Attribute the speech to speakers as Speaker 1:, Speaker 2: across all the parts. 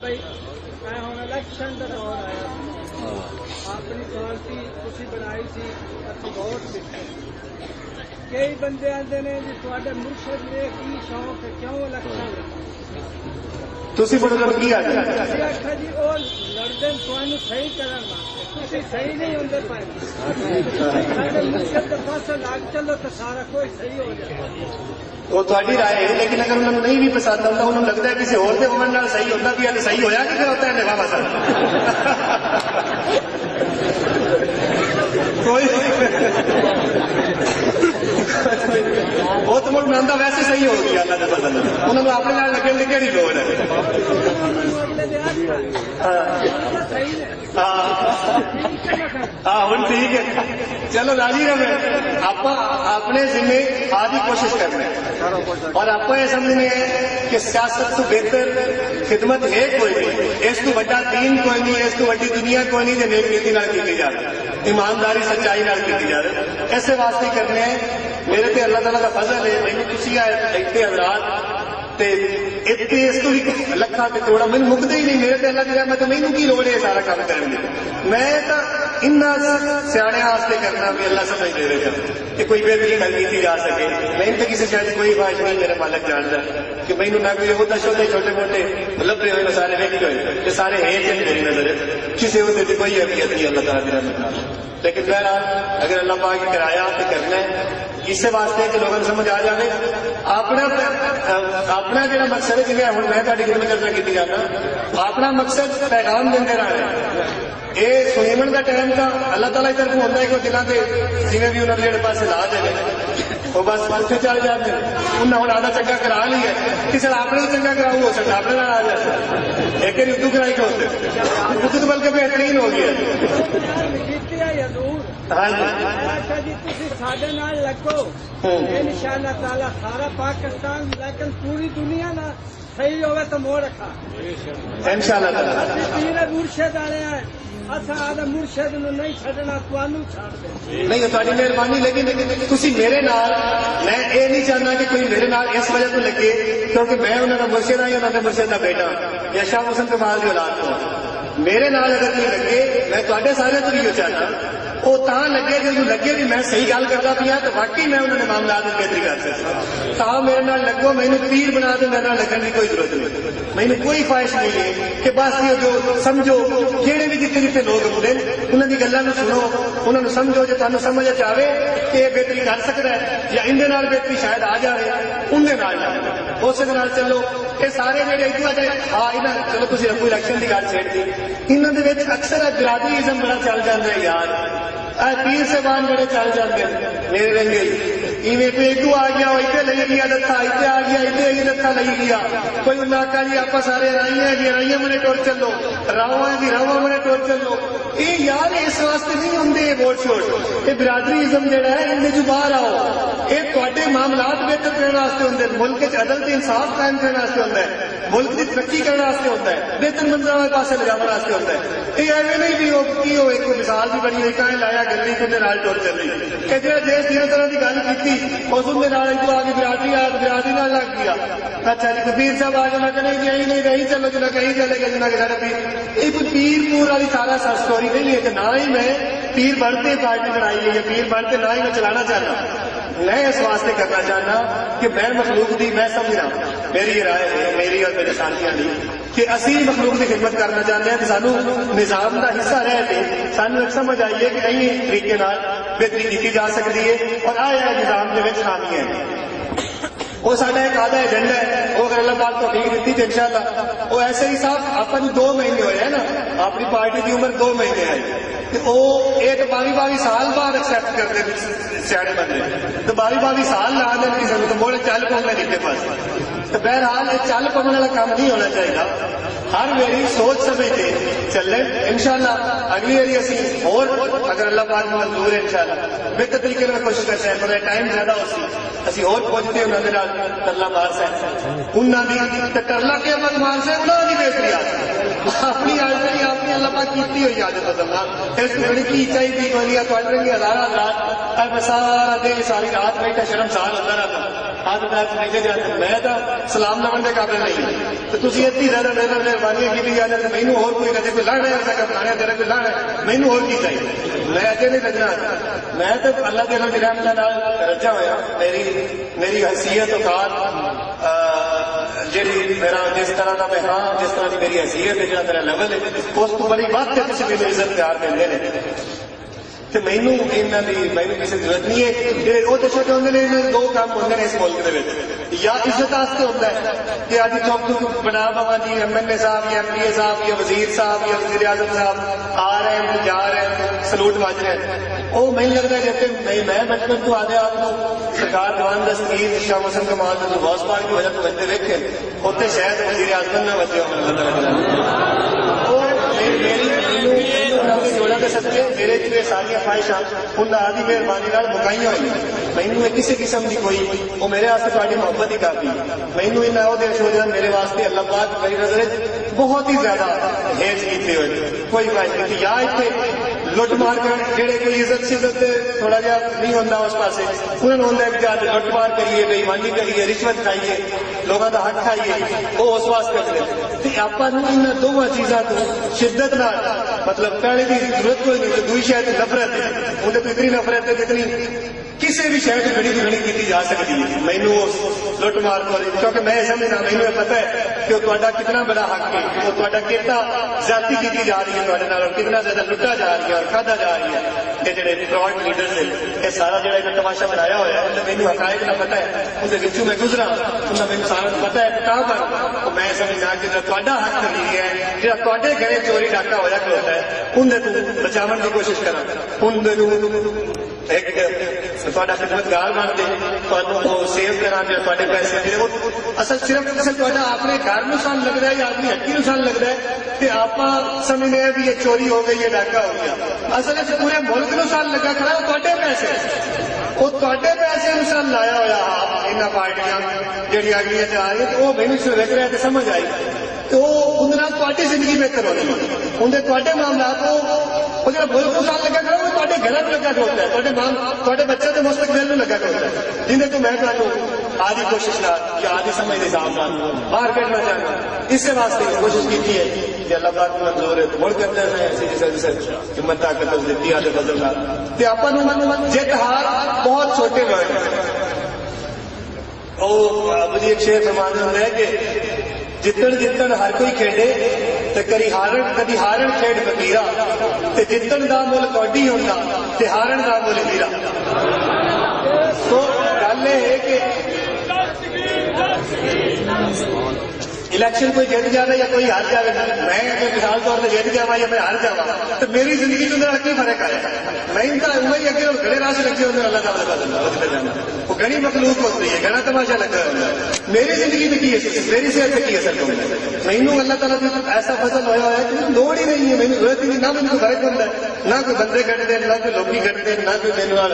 Speaker 1: ہوں الیکشن کا دور آیا اپنی پارٹی تھی بنائی سی ووٹ دیتے کئی بندے آتے ہیں جی تے مرشد نے کی شوق ہے کیوں الیکشن آخا جی وہ لڑتے تمہیں صحیح کرنا صحیح نہیں ہوتے پائے مرشد کے پاس لگ چلو تو سارا کوئی صحیح ہو جائے
Speaker 2: وہ تھوڑی رائے ہے لیکن اگر انہوں نے نہیں بھی پسند آتا انہوں لگتا ہے کسی اور عمر صحیح ہوتا بھی ہے تو صحیح ہویا کہ پھر ہوتا ہے نفا مسئلہ کوئی وہ تو ملک بنانا ویسے صحیح ہو گیا اللہ کے فضل انہوں نے اپنے نال لگن کی کہڑی لوڑ ہے ہاں ہوں ٹھیک ہے چلو راضی رہے آپ اپنے ذمے آدھی کوشش کرنا ہے اور آپ کو یہ سمجھنے ہے کہ سیاست تو بہتر خدمت ہے کوئی نہیں اس کو بڑا دین کوئی نہیں اس کو بڑی دنیا کوئی نہیں جو نیک نیتی نال کی جا رہی ایمانداری سچائی نال کی جا رہی ایسے واسطے کرنے ہیں میرے تے اللہ تعالیٰ کا فضل ہے میں تھی ایک حضرات اس کو بھی لکھا تے توڑا میں مکتے ہی نہیں میرے تے اللہ کی رحمت مینوں کی لوڑ ہے سارا کام کرنے کی میں تو ان سیانے واسطے کرنا بھی اللہ سمجھ دے رہے ہیں کہ کوئی بہترین گل کی جا سکے میں تو کسی شاید کوئی خواہش نہیں میرے مالک جانتا کہ مینوں نہ کوئی وہ دشوتے چھوٹے موٹے لبے ہوئے سارے ویکھے ہوئے یہ سارے ہیں جن میری نظر کسی ہوتے کی کوئی اہمیت نہیں اللہ تعالیٰ کی رحمت لیکن بہرحال اگر اللہ پاک کی کرایا تو کرنا ہے اس واسطے کہ لوگوں کو سمجھ آ جائے اپنا جہاں مقصد ہے جنہیں ہوں میں تاری گل چرچا کی جانا اپنا مقصد پیغام دے رہنا یہ سنیمن کا ٹائم کا اللہ تعالیٰ کی طرف ہوتا ہے کہ وہ دلوں کے جنہیں بھی انہوں نے جڑے پاس لا دے وہ بس اتنے چل جاتے انہیں ہوں آدھا چنگا کرا لی ہے کسی نے اپنے چنگا کراؤ ہو سکتا اپنے آ جائے ایک اردو کرائی کے ہوتے اردو تو بلکہ بہترین ہو گیا ہاں
Speaker 1: جی تھی سارے لگو ان شاء اللہ تعالیٰ سارا پاکستان لیکن پوری دنیا نا صحیح ہوگا تو موڑ رکھا
Speaker 2: ان شاء اللہ
Speaker 1: تعالیٰ مرشد آ رہے ہیں اصا آدھا مرشد نو نہیں چڈنا تمہوں چھڑ دے
Speaker 2: نہیں تاری مہربانی لیکن تھی میرے نال میں یہ نہیں چاہتا کہ کوئی میرے نال اس وجہ تو لگے کیونکہ میں انہوں کا مرشد ہوں یا انہوں نے مرشد کا بیٹا یا شاہ حسن کمال کی اولاد کو میرے نال اگر کوئی لگے میں تے سارے تو نہیں چاہتا وہ لگے کہ لگے بھی میں صحیح گل کرتا پیا تو واقعی میں انہوں نے معاملات میں بہتری کر سکتا تا میرے نال لگو مینوں پیر بنا دے میرے نال لگن کی کوئی ضرورت نہیں مینوں کوئی خواہش نہیں ہے کہ بس یہ جو سمجھو جہے بھی جتنے جتنے لوگ ہوتے انہوں کی گلوں سنو انہوں نے سمجھو جو تمہیں سمجھ آئے کہ یہ بہتری کر سکتا ہے یا اندر بہتری شاید آ جائے اندر اس چلو یہ سارے جڑے ہاں یہاں چلو تھی رکھو الیکشن کی گل چھیڑ دی انہوں اکثر برادریزم بڑا چل جاتا ہے یار پیر صاحبان بڑے چل جاتے ہیں میرے رنگے ایویں کوئی ادو آ گیا وہ اتنے لے گیا لتھا اتنے آ گیا اتنے ہی لتھا لے گیا کوئی انہیں آخا جی آپ سارے رائیاں جی رائیاں منے ٹور چلو راواں جی راواں منے ٹور چلو یہ یار اس واسطے نہیں ہوں ووٹ شوٹ یہ برادریزم جہاں ہے ان جو باہر آؤ یہ تے معاملات بہتر کرنے واسطے ہوں ملک عدل تے انصاف قائم کرنے واسطے ہوتا ہے ملک کی ترقی کرنے واسطے ہوتا ہے بہتر منظر والے پاس لے جانے واسطے ہوتا ہے یہ ایویں نہیں بھی کی ہو ایک مثال بھی بڑی ہوئی کہیں لایا گلی کے ٹور چل رہی کہ جہاں جس طرح طرح کی گل کی اس اندر آ کے برادری آ برادری لگ گیا اچھا جی پیر صاحب آ جانا کہ نہیں جی نہیں رہی چلو جنا کہیں چلے گا جنا کہ سارا پیر یہ کوئی پیر پور والی سارا اسٹوری نہیں ہے کہ نہ ہی میں پیر بڑھتے پارٹی بنائی ہے یا پیر بڑھتے نہ ہی میں چلانا چاہتا میں اس واسطے کرنا چاہنا کہ میں مخلوق دی میں سمجھ رہا ہوں میری یہ رائے ہے میری اور میرے ساتھیوں کی کہ اسی مخلوق کی خدمت کرنا چاہتے ہیں کہ سانو نظام کا حصہ رہ کے سانو ایک سمجھ آئیے کہ کئی طریقے بہتری کی جا سکتی ہے اور آیا نظام کے خامی ہے وہ سارا ایک آدھا ایجنڈا ہے وہ اگر اللہ پاک تو ٹھیک دیتی تو ان شاء اللہ وہ ایسے ہی صاحب آپ 2 مہینے ہوئے ہیں نا اپنی پارٹی کی عمر 2 مہینے ہے وہ ایک 22 سال بعد ایکسپٹ کرتے سیاڑے بندے تو 22 سال لا دیں کسی تو موڑے چل پاؤں نہیں کے پاس تو بہرحال یہ چل پاؤں والا کام نہیں ہونا چاہیے ہر میری سوچ سمجھ کے چلے انشاءاللہ اگلی باری اسی اور اگر اللہ پاک منظور ہے انشاءاللہ بہتر طریقے میں کوشش کرتے ہیں پر ٹائم زیادہ ہو سی اسی اور پہنچتے ہیں انہوں نے ٹرلا مار سکتے انہوں نے ٹرلا کے مت مار سے انہوں نے بہتری اپنی آدمی اپنی اللہ پاک کیتی ہوئی عادت بدلنا اس بڑی کی چاہیے کوئی ہزار رات سارا دن ساری رات بیٹھا شرم سال ہوتا رہتا ہاتھ پیر چلے جاتے میں تو سلام لگن کے قابل نہیں تو تھی اتنی زیادہ میرے نال مہربانی کی جا رہے مینوں ہور کوئی کہتے کوئی لانا ہے سکا بنایا تیرا کوئی لانا ہے مینوں ہور کی چاہیے میں اجے نہیں لگنا میں تو اللہ کے رب رحمت نال رجا ہوا میری حیثیت اوقات جی میرا جس طرح کا میں ہاں جس طرح کی میری حیثیت ہے جہاں میرا لیول ہے اس کو بڑی بات ہے تھی میری عزت پیار دیں تو مینوں کسی ضرورت نہیں ہے جی وہ تو چھوٹے ہوتے ہیں دو کام ہوتے ہیں اس ملک کے یا عزت واسطے ہوتا ہے کہ آج چوک بنا پوا جی ایم ایل اے صاحب یا ایم پی اے صاحب یا وزیر صاحب یا وزیر اعظم صاحب آ رہے ہیں جا رہے ہیں سلوٹ بج رہے ہیں وہ مجھے لگتا ہے جیسے میں بچپن تو آدھے آپ کو سرکار دوان دستگیر شاہ محسن کمال جو باس پاک کی وجہ تو بچے دیکھے اتنے شاید وزیر اعظم نہ بچے جوڑا کے سکتے میرے جو ساری خواہشات ان آدھی مہربانی مکائی ہوئی مینوں کسی قسم کی کوئی وہ میرے واسطے تھوڑی محبت ہی کافی مینوں ان وہ دیش ہو جائے میرے واسطے اللہ پاک میری نظر بہت ہی زیادہ ہیج کیتے ہوئے کوئی خواہش نہیں یا اتنے لٹ مار کر جہے کوئی عزت شزت تھوڑا جہا نہیں ہوتا اس پاس انہوں نے ہوتا ہے کہ لٹ مار کریے بےایمانی کریے رشوت کھائیے لوگوں کا حق کھائیے وہ اس واسطے کرتے آپ ان دونوں چیزوں کو شدت نہ مطلب پہلے کی ضرورت کوئی نہیں دوسری شاید نفرت ہے انہیں تو اتنی نفرت ہے جتنی کسی بھی شہر کی گھڑی کی جا سکتی ہے مینوں لٹ مار کو کیونکہ میں سمجھنا مینوں پتا ہے کہ وہ کتنا بڑا حق ہے وہ کتنا زیادتی کی جا رہی ہے اور کتنا زیادہ لٹا جا رہی ہے اور کھادا جا رہی ہے کہ جڑے فراڈ لیڈرز ہیں یہ سارا جڑا تماشا بنایا ہوا ہے مینوں حقائق نہ پتا ہے اندر میں گزرا انہیں مینوں سارا پتا ہے کہاں پر میں سمجھنا کہ تا حق نہیں ہے جہاں تے گھر چوری ڈاکہ ہوا کھلوتا ہے اندر بچاؤ کی کوشش کرا اندر ایک خدمتگار بن کے سیو کرا تے پیسے اصل صرف اپنے گھر میں سان لگتا ہے یا اپنی ہٹی میں سان لگتا ہے کہ آپ سمجھنے ہیں بھی یہ چوری ہو گئی یہ ڈاکہ ہو گیا اصل پورے ملک نو سان لگا کھڑا وہ پیسے وہ پیسے سان لایا ہوا ان پارٹیاں جہاں اگلیاں جا رہی ہیں وہ مینوں ویک رہا ہے سمجھ آئی تو اندر زندگی بہتر ہونی اندر معاملات وہ جو ملک کو ساتھ لگا کر وہ گھر میں لگا ہوتا ہے بچے کے مستقبل میں لگا ہوتا ہے جنہیں تو میں آدھی کوشش نہ یا آدھی سمجھ کے حساب سے باہر کھیلنا چاہنا اس واسطے کوشش کی ہے کہ اللہ پاک کو منظور ہے تو مڑ کرتے ہیں ایسی جیسے ہمت طاقت دیتی آدھے بدلنا تو آپ جیت ہار بہت چھوٹے ورڈ مجھے ایک شعر فرمانے ہوتا ہے کہ جتن ہر کوئی کھیڈے تو کدی ہارن کھیڈ فقیرا تے جتن دا مل کوڈی ہوتا تے ہارن دا مل ہیرا تو گل یہ ہے کہ الیکشن کوئی جیت جائے یا کوئی ہار جائے میں مثال طور پر جیت جا یا میں ہار جا تو میری زندگی کے اندر کی فرق آیا میں ان کا وہی اگے گھڑے راہ سے لگے ہوتے اللہ تعالیٰ بدلتا جانا وہ گھڑی مخلوق ہوتی ہے گھڑا تماشا لگا ہوتا ہے میری زندگی میں کی میری صحت پہ کی اثر ہوتا ہے مینوں اللہ تعالیٰ کی ایسا فضل ہوا ہے کہ لوڑ ہی نہیں ہے مینوں ضرورت ہی نہیں نہ مجھے فرق ہوتا ہے نہ کوئی بندے کٹتے نہ کوئی لوگ کٹتے نہ کوئی میرے جہاں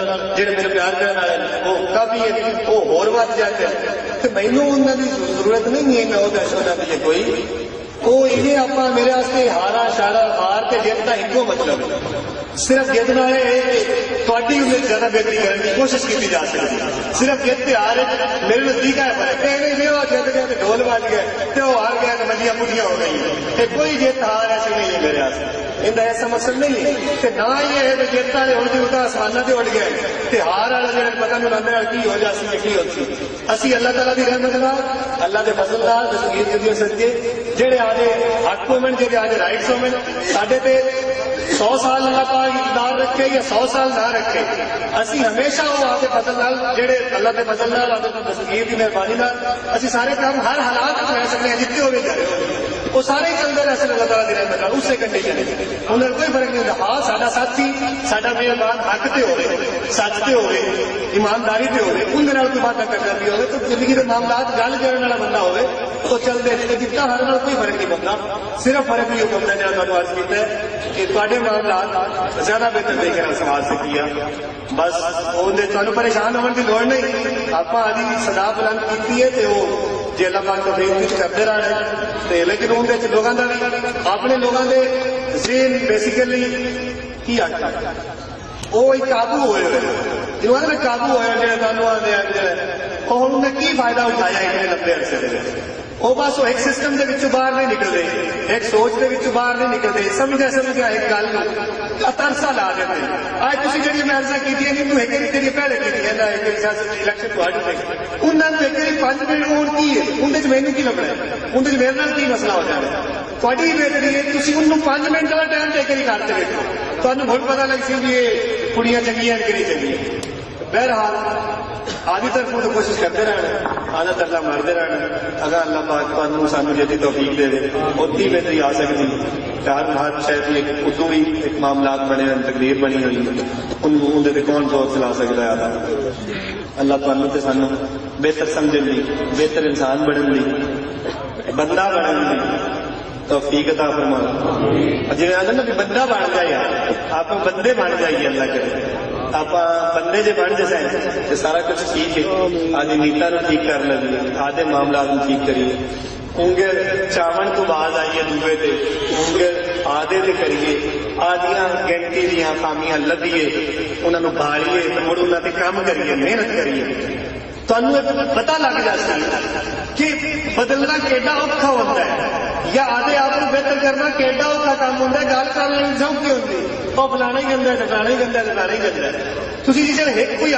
Speaker 2: میرے پیار کرنے والے وہ کافی ہے وہ ہور وقت جاتے ہیں تو مینوں انہوں کی ضرورت نہیں ہے میں وہ دس ہونا بھی کوئی وہ انہیں آپ میرے واسطے ہارا شارا ہار کے جیت کا ایک مطلب صرف جیتنا ہے تھوڑی انہیں زیادہ بہتری کرنے کی کوشش کی جا سکتی صرف جیت کے ہار میرے نزدیک ہے فرق نہیں وہ جیت گیا تو ڈھول بج گیا تو وہ ہار گیا تو مجھے پٹیاں ہو گئی کوئی جیت ہار ایسے نہیں ہے میرے واسطے ان کا ایسا مقصد نہیں ہے کہ نہ یہ ہے کہ جیت والے ہو جائے آسمانہ سے اڑ گیا ہے ہار والا جہاں پتا نہیں لگتا کی ہو جاتی کی ہوتی اسی اللہ تعالیٰ کی رحمت نال اللہ کے فضل نال دستگیر کے سدکے جہے آدھے حق ہومن جہے آدھے رائٹس ہومن سڈے پہ 100 سال اللہ پاک اقتدار رکھے یا 100 سال نہ رکھے اسی ہمیشہ وہ آدھے فضل نال جہے اللہ کے فضل نال آدھے دستگیر کی مہربانی نال اسی سارے کام ہر حالات میں رہ سکتے ہیں جتنے ہوئے جائے وہ سارے ہی چلتے رہ سکتے اللہ تعالیٰ کی رحمت نال اس سے کنڈیشن ہے انہیں کوئی فرق نہیں ہوتا ہاں ساڈا ساتھی ساڈا مہربان حق تے ہوئے سچ تے ہوئے ایمانداری تے ہوئے اندر کوئی بات کرنا بھی ہوئے تو زندگی کے معاملات گل کرنے والا بندہ ہوئے تو چلتے جتنا ہر نال کوئی فرق نہیں بنتا صرف فرق یہ ہوتا ہے جہاں تمہیں عرض کیا ہے کہ تھوڑے معاملات زیادہ بہتر طریقے سے سماج سے کیا بس تمہیں پریشان ہونے کی لوڑ نہیں آپ آدھی صدا بلند کی ہے تو وہ جی اللہ پاک کو فریق کرتے رہے لیکن اندر لوگوں کا بھی اپنے لوگوں کے ذہن بیسیکلی کی آخر وہ ایک قابو ہوئے ہوئے جنہوں نے قابو ہوا جہاں تمہیں آدھے اور انہیں کی فائدہ اٹھایا اتنے لمبے عرصے دے وچ؟ وہ بس وہ ایک سسٹم دے وچوں باہر نہیں نکلتے، ایک سوچ دے وچوں باہر نہیں نکلتے، سمجھا ایک گل ترسا لا دیتے۔ اج تسی جڑی میں عرضہ کیتی ہے نہیں ایک تیری پہلے کیتی ہے نا ایک سیاست الیکشن تہاڈی تے انہاں نوں ایک 5 منٹ اور کی ہے اندر مینوں کی لبنا ہے، اندر میرے نال کی مسئلہ ہو جانا تھوڑی بہتری ہے تسی انہوں 5 منٹ والا ٹائم تے کری کرتے بیٹھو تانوں ہن پتہ لگ سی بھی یہ کڑیاں چنگیاں کہ نہیں چنگیاں۔ بہرحال آدھی طرف تو کوشش کرتے رہنا، آدھا ترلا مارتے رہنا، اگر اللہ پاک تمہیں سانو جیتی توفیق دے اتنی بہتری آ سکتی ہر شاید ایک ادو ہی ایک معاملات بنے ہوئے تقریر بنی ہوئی اندر کون زور چلا سکتا ہے آدھا اللہ تمہیں تے سانو بہتر سمجھن دی بہتر انسان بنن دی بندہ بنن دی توفیق عطا فرما۔ جی آدھے نا بھی بندہ بن جائے آپ بندے بن جائیے اللہ کرے آپ بندے جی بن جائیں تو سارا کچھ ٹھیک ہے، آدھی نیتا نو ٹھیک کر لگیے آدھے معاملات ٹھیک کریے اونگل چاون تو بعد آئیے دوبے تے اونگل آدھے تے کریے آدیاں گنتی دیاں خامیاں لبھیے انہوں نے بھالیے مڑ انہوں تے کام کریے محنت کریے تمہیں پتا لگ جاتی کہ بدلنا کیڈا اوکھا ہوتا ہے یا آدھے آپ کو بہتر کرنا کیڈا اوکھا کام ہوتا ہے گل کرنے سوکھی ہوتی وہ بلانا ہی گندا ہے ٹکانا ہی گندا ہے ٹکانا ہی گندا ہے تسی جی ایک کوئی